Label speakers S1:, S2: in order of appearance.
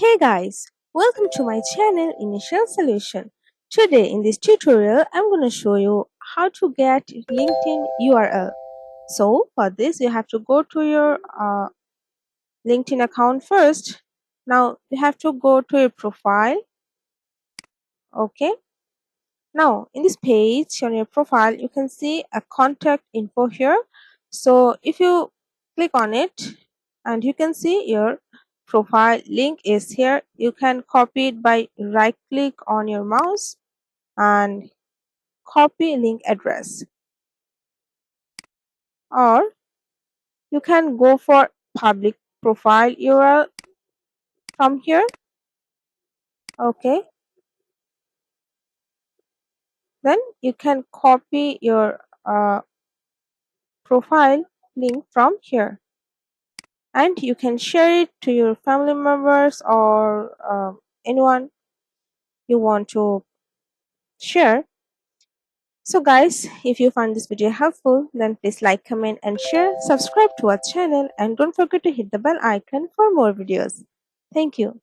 S1: Hey guys, welcome to my channel Initial Solution. Today in this tutorial I'm going to show you how to get LinkedIn URL. So for this you have to go to your LinkedIn account first. Now you have to go to your profile. Okay. Now in this page on your profile you can see a contact info here. So if you click on it and you can see your profile link is here. You can copy it by right click on your mouse and copy link address, or you can go for public profile URL from here. Okay, then you can copy your profile link from here and you can share it to your family members or anyone you want to share. So guys, if you found this video helpful, then please like, comment and share, subscribe to our channel and don't forget to hit the bell icon for more videos. Thank you.